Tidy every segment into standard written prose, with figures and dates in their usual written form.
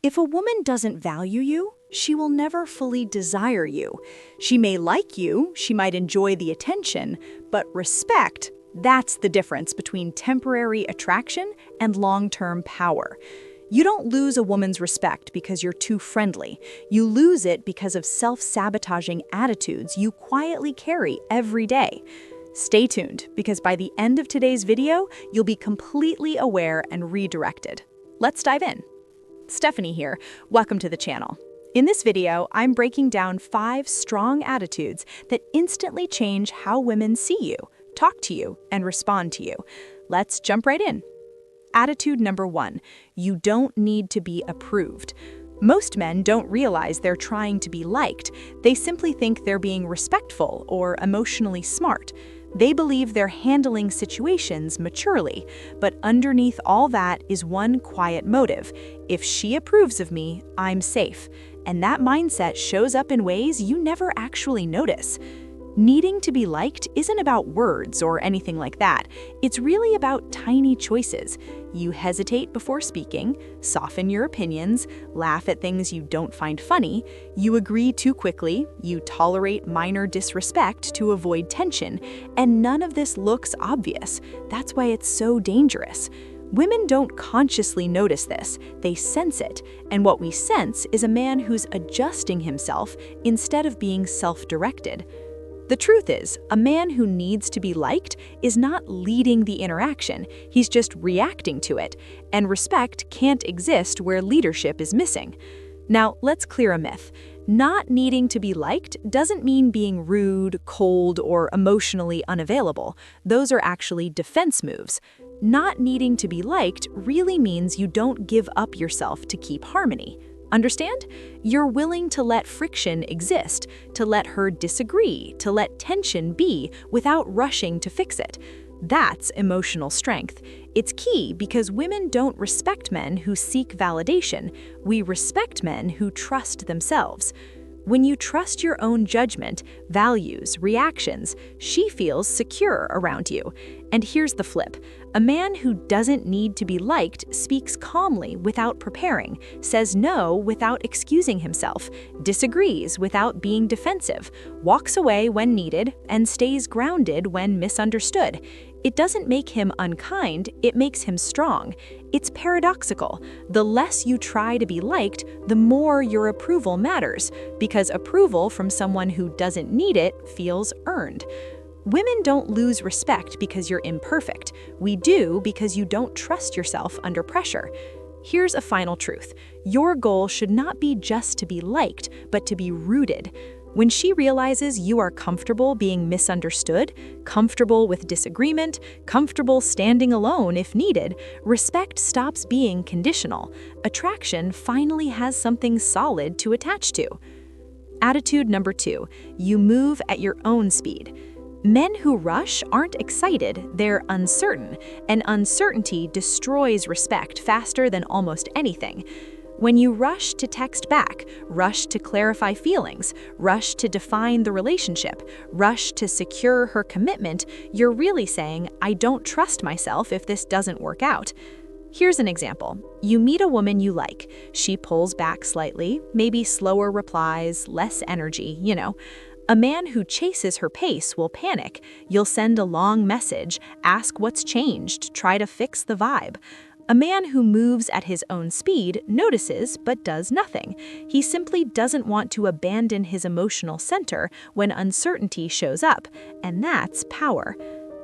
If a woman doesn't value you, she will never fully desire you. She may like you, she might enjoy the attention, but respect, that's the difference between temporary attraction and long-term power. You don't lose a woman's respect because you're too friendly. You lose it because of self-sabotaging attitudes you quietly carry every day. Stay tuned, because by the end of today's video, you'll be completely aware and redirected. Let's dive in. Stephanie here. Welcome to the channel. In this video, I'm breaking down 5 strong attitudes that instantly change how women see you, talk to you, and respond to you. Let's jump right in. Attitude number 1, you don't need to be approved. Most men don't realize they're trying to be liked. They simply think they're being respectful or emotionally smart. They believe they're handling situations maturely, but underneath all that is one quiet motive. If she approves of me, I'm safe. And that mindset shows up in ways you never actually notice. Needing to be liked isn't about words or anything like that. It's really about tiny choices. You hesitate before speaking, soften your opinions, laugh at things you don't find funny, you agree too quickly, you tolerate minor disrespect to avoid tension, and none of this looks obvious. That's why it's so dangerous. Women don't consciously notice this, they sense it, and what we sense is a man who's adjusting himself instead of being self-directed. The truth is, a man who needs to be liked is not leading the interaction, he's just reacting to it, and respect can't exist where leadership is missing. Now, let's clear a myth. Not needing to be liked doesn't mean being rude, cold, or emotionally unavailable. Those are actually defense moves. Not needing to be liked really means you don't give up yourself to keep harmony. Understand? You're willing to let friction exist, to let her disagree, to let tension be without rushing to fix it. That's emotional strength. It's key because women don't respect men who seek validation. We respect men who trust themselves. When you trust your own judgment, values, reactions, she feels secure around you. And here's the flip. A man who doesn't need to be liked speaks calmly without preparing, says no without excusing himself, disagrees without being defensive, walks away when needed, and stays grounded when misunderstood. It doesn't make him unkind, it makes him strong. It's paradoxical. The less you try to be liked, the more your approval matters, because approval from someone who doesn't need it feels earned. Women don't lose respect because you're imperfect. We do because you don't trust yourself under pressure. Here's a final truth. Your goal should not be just to be liked, but to be rooted. When she realizes you are comfortable being misunderstood, comfortable with disagreement, comfortable standing alone if needed, respect stops being conditional. Attraction finally has something solid to attach to. Attitude number 2, you move at your own speed. Men who rush aren't excited, they're uncertain, and uncertainty destroys respect faster than almost anything. When you rush to text back, rush to clarify feelings, rush to define the relationship, rush to secure her commitment, you're really saying, I don't trust myself if this doesn't work out. Here's an example. You meet a woman you like. She pulls back slightly, maybe slower replies, less energy, you know. A man who chases her pace will panic. You'll send a long message, ask what's changed, try to fix the vibe. A man who moves at his own speed notices but does nothing. He simply doesn't want to abandon his emotional center when uncertainty shows up, and that's power.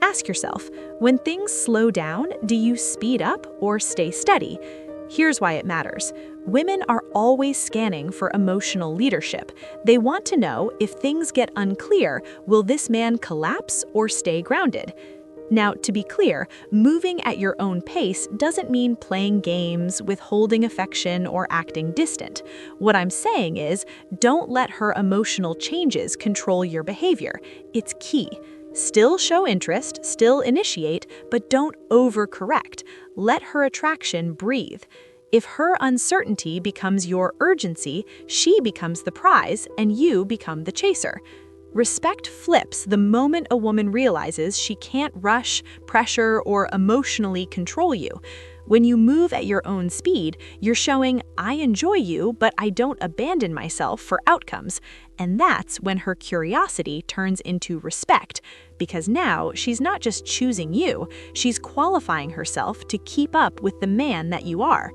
Ask yourself, when things slow down, do you speed up or stay steady? Here's why it matters. Women are always scanning for emotional leadership. They want to know if things get unclear, will this man collapse or stay grounded? Now, to be clear, moving at your own pace doesn't mean playing games, withholding affection, or acting distant. What I'm saying is, don't let her emotional changes control your behavior. It's key. Still show interest, still initiate, but don't overcorrect. Let her attraction breathe. If her uncertainty becomes your urgency, she becomes the prize and you become the chaser. Respect flips the moment a woman realizes she can't rush, pressure, or emotionally control you. When you move at your own speed, you're showing, I enjoy you, but I don't abandon myself for outcomes. And that's when her curiosity turns into respect, because now she's not just choosing you, she's qualifying herself to keep up with the man that you are.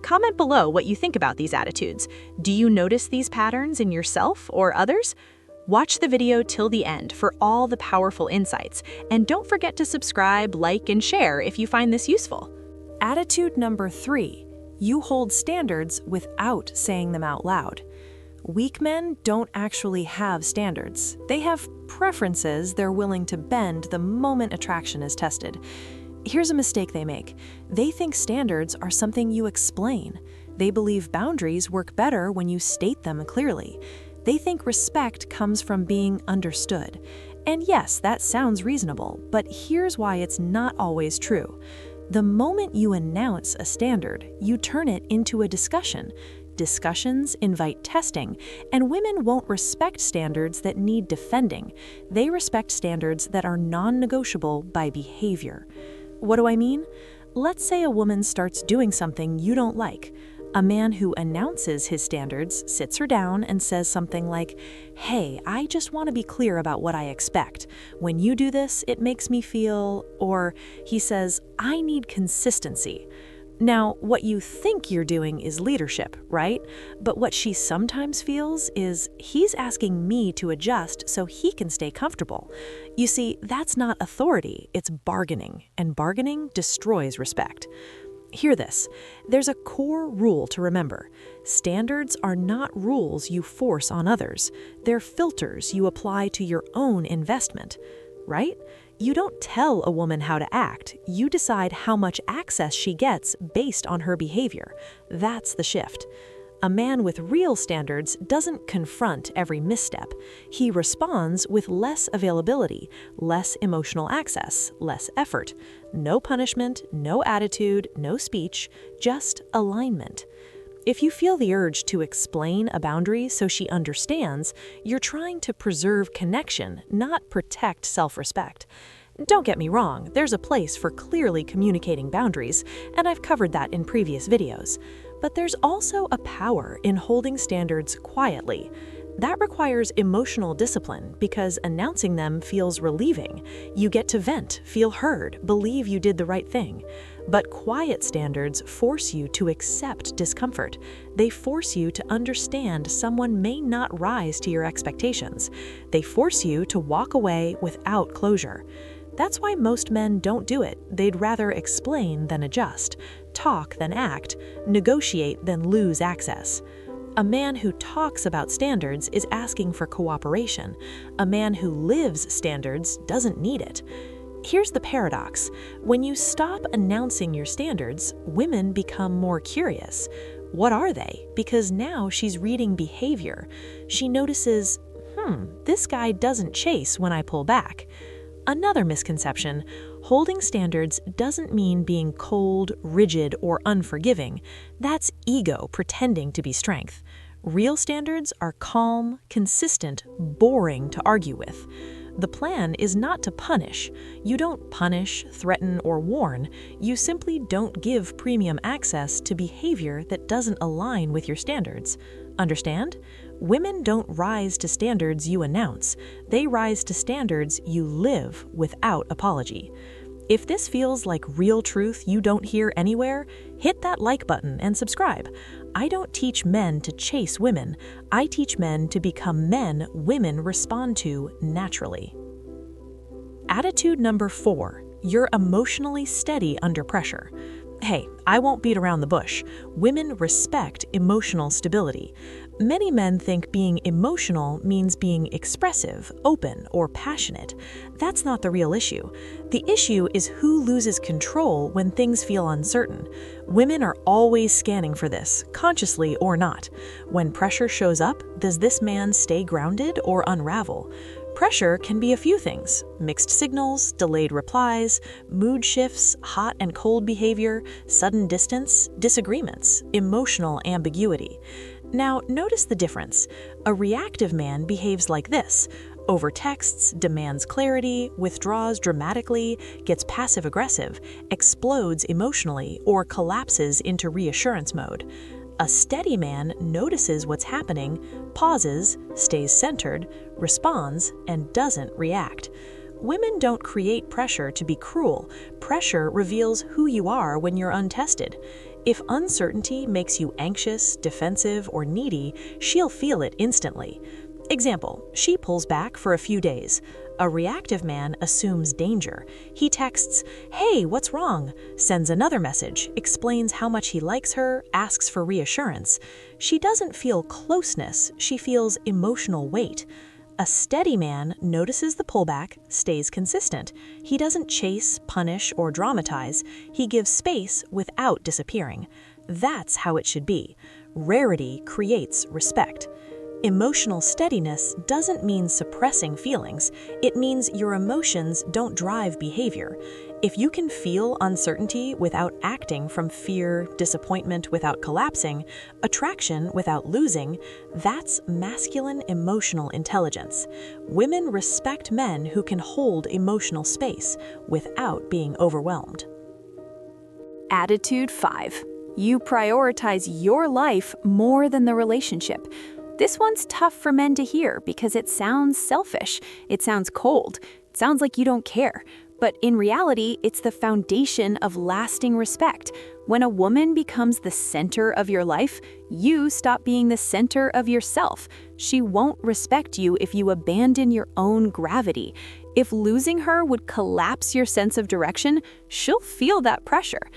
Comment below what you think about these attitudes. Do you notice these patterns in yourself or others? Watch the video till the end for all the powerful insights, and don't forget to subscribe, like, and share if you find this useful. Attitude number 3. You hold standards without saying them out loud. Weak men don't actually have standards. They have preferences they're willing to bend the moment attraction is tested. Here's a mistake they make. They think standards are something you explain. They believe boundaries work better when you state them clearly. They think respect comes from being understood. And yes, that sounds reasonable, but here's why it's not always true. The moment you announce a standard, you turn it into a discussion. Discussions invite testing, and women won't respect standards that need defending. They respect standards that are non-negotiable by behavior. What do I mean? Let's say a woman starts doing something you don't like. A man who announces his standards sits her down and says something like, "Hey, I just want to be clear about what I expect. When you do this, it makes me feel," or he says, "I need consistency." Now, what you think you're doing is leadership, right? But what she sometimes feels is, he's asking me to adjust so he can stay comfortable. You see, that's not authority, it's bargaining, and bargaining destroys respect. Hear this. There's a core rule to remember. Standards are not rules you force on others. They're filters you apply to your own investment, right? You don't tell a woman how to act. You decide how much access she gets based on her behavior. That's the shift. A man with real standards doesn't confront every misstep. He responds with less availability, less emotional access, less effort. No punishment, no attitude, no speech, just alignment. If you feel the urge to explain a boundary so she understands, you're trying to preserve connection, not protect self-respect. Don't get me wrong, there's a place for clearly communicating boundaries, and I've covered that in previous videos. But there's also a power in holding standards quietly. That requires emotional discipline because announcing them feels relieving. You get to vent, feel heard, believe you did the right thing. But quiet standards force you to accept discomfort. They force you to understand someone may not rise to your expectations. They force you to walk away without closure. That's why most men don't do it. They'd rather explain than adjust, talk than act, negotiate than lose access. A man who talks about standards is asking for cooperation. A man who lives standards doesn't need it. Here's the paradox. When you stop announcing your standards, women become more curious. What are they? Because now she's reading behavior. She notices, this guy doesn't chase when I pull back. Another misconception, holding standards doesn't mean being cold, rigid, or unforgiving. That's ego pretending to be strength. Real standards are calm, consistent, boring to argue with. The plan is not to punish. You don't punish, threaten, or warn. You simply don't give premium access to behavior that doesn't align with your standards. Understand? Women don't rise to standards you announce. They rise to standards you live without apology. If this feels like real truth you don't hear anywhere, hit that like button and subscribe. I don't teach men to chase women. I teach men to become men women respond to naturally. Attitude number 4. You're emotionally steady under pressure. Hey, I won't beat around the bush. Women respect emotional stability. Many men think being emotional means being expressive, open, or passionate. That's not the real issue. The issue is who loses control when things feel uncertain. Women are always scanning for this, consciously or not. When pressure shows up, does this man stay grounded or unravel? Pressure can be a few things: mixed signals, delayed replies, mood shifts, hot and cold behavior, sudden distance, disagreements, emotional ambiguity. Now, notice the difference. A reactive man behaves like this. Overtexts, demands clarity, withdraws dramatically, gets passive-aggressive, explodes emotionally, or collapses into reassurance mode. A steady man notices what's happening, pauses, stays centered, responds, and doesn't react. Women don't create pressure to be cruel. Pressure reveals who you are when you're untested. If uncertainty makes you anxious, defensive, or needy, she'll feel it instantly. Example, she pulls back for a few days. A reactive man assumes danger. He texts, "Hey, what's wrong?" Sends another message, explains how much he likes her, asks for reassurance. She doesn't feel closeness, she feels emotional weight. A steady man notices the pullback, stays consistent. He doesn't chase, punish, or dramatize. He gives space without disappearing. That's how it should be. Rarity creates respect. Emotional steadiness doesn't mean suppressing feelings. It means your emotions don't drive behavior. If you can feel uncertainty without acting from fear, disappointment without collapsing, attraction without losing, that's masculine emotional intelligence. Women respect men who can hold emotional space without being overwhelmed. Attitude 5. You prioritize your life more than the relationship. This one's tough for men to hear because it sounds selfish, it sounds cold, it sounds like you don't care. But in reality, it's the foundation of lasting respect. When a woman becomes the center of your life, you stop being the center of yourself. She won't respect you if you abandon your own gravity. If losing her would collapse your sense of direction, she'll feel that pressure.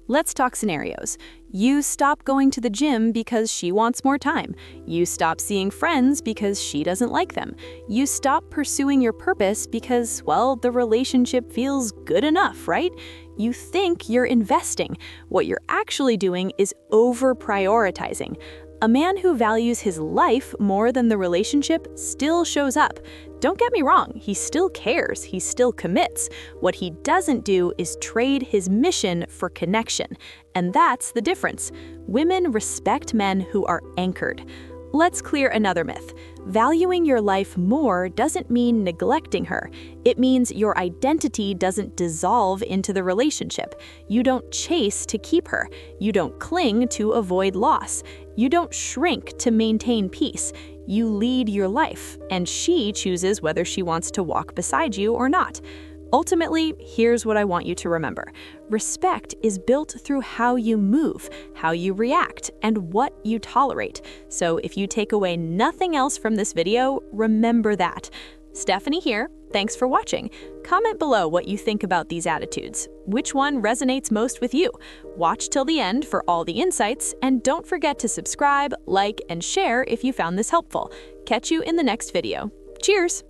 Let's talk scenarios. You stop going to the gym because she wants more time. You stop seeing friends because she doesn't like them. You stop pursuing your purpose because, well, the relationship feels good enough, right? You think you're investing. What you're actually doing is over-prioritizing. A man who values his life more than the relationship still shows up. Don't get me wrong, he still cares, he still commits. What he doesn't do is trade his mission for connection. And that's the difference. Women respect men who are anchored. Let's clear another myth. Valuing your life more doesn't mean neglecting her. It means your identity doesn't dissolve into the relationship. You don't chase to keep her. You don't cling to avoid loss. You don't shrink to maintain peace. You lead your life, and she chooses whether she wants to walk beside you or not. Ultimately, here's what I want you to remember. Respect is built through how you move, how you react, and what you tolerate. So if you take away nothing else from this video, remember that. Stephanie here. Thanks for watching. Comment below what you think about these attitudes. Which one resonates most with you? Watch till the end for all the insights, and don't forget to subscribe, like, and share if you found this helpful. Catch you in the next video. Cheers!